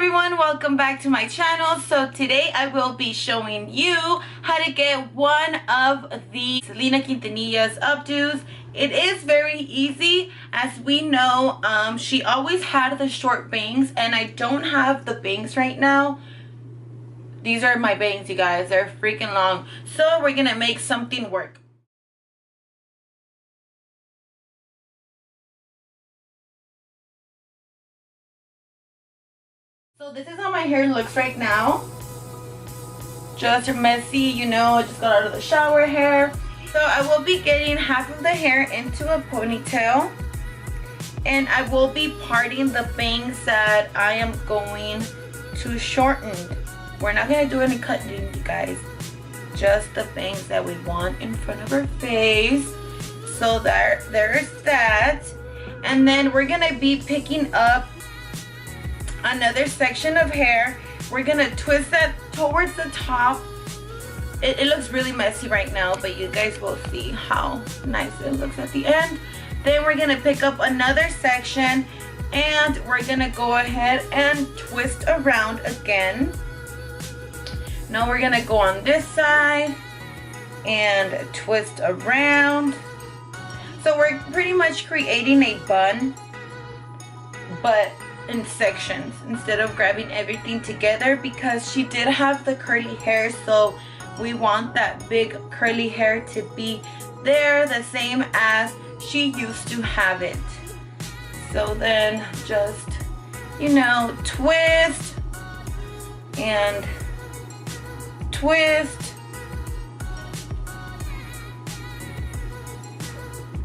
everyone, welcome back to my channel. So today I will be showing you how to get one of the Selena Quintanilla's updos. It is very easy. As we know, she always had the short bangs and I don't have the bangs right now. These are my bangs, you guys. They're freaking long. So we're gonna make something work. So this is how my hair looks right now. Just messy, you know, I just got out of the shower hair. So I will be getting half of the hair into a ponytail. And I will be parting the bangs that I am going to shorten. We're not going to do any cutting, you guys. Just the bangs that we want in front of her face. So there's that. And then we're going to be picking up another section of hair. We're gonna twist that towards the top. It looks really messy right now, but you guys will see how nice it looks at the end. Then we're gonna pick up another section and we're gonna go ahead and twist around again. Now we're gonna go on this side and twist around. So we're pretty much creating a bun, but in sections instead of grabbing everything together, because she did have the curly hair, so we want that big curly hair to be there the same as she used to have it. So then just, you know, twist and twist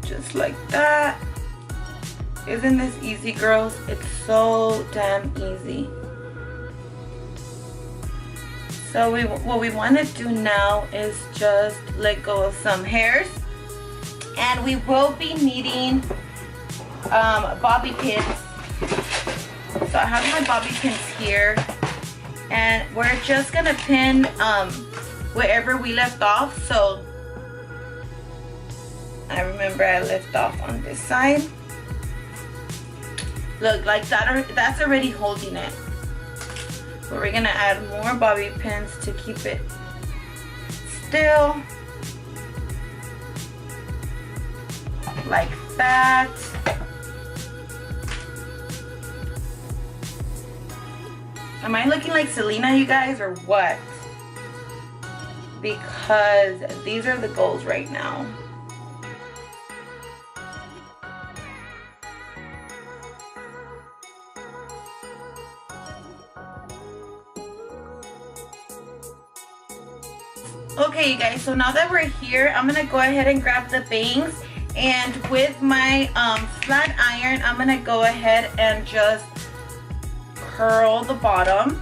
just like that. Isn't this easy, girls? It's so damn easy. So what we want to do now is just let go of some hairs, and we will be needing bobby pins. So I have my bobby pins here, and we're just gonna pin wherever we left off. So I remember I left off on this side. Look, like that, that's already holding it. But we're gonna add more bobby pins to keep it still. Like that. Am I looking like Selena, you guys, or what? Because these are the goals right now. Okay, you guys, so now that we're here, I'm gonna go ahead and grab the bangs, and with my flat iron, I'm gonna go ahead and just curl the bottom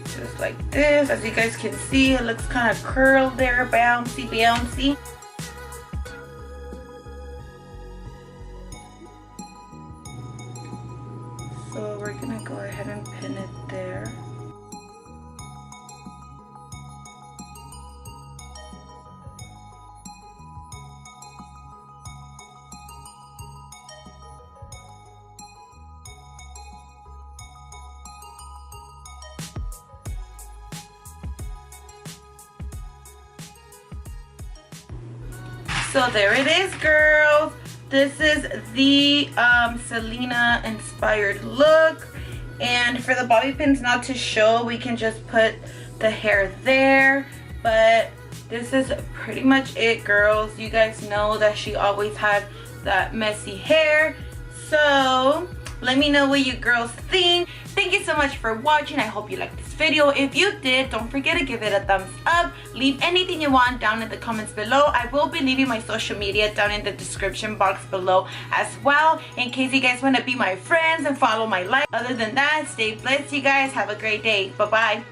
just like this. As you guys can see, it looks kind of curled there, bouncy bouncy. So we're gonna go ahead and pin it there. So there it is, girls. This is the Selena inspired look. And for the bobby pins not to show, we can just put the hair there. But this is pretty much it, girls. You guys know that she always had that messy hair. So let me know what you girls think. Thank you so much for watching. I hope you liked this video. If you did, don't forget to give it a thumbs up. Leave anything you want down in the comments below. I will be leaving my social media down in the description box below as well, in case you guys want to be my friends and follow my life. Other than that, stay blessed, you guys. Have a great day. Bye-bye.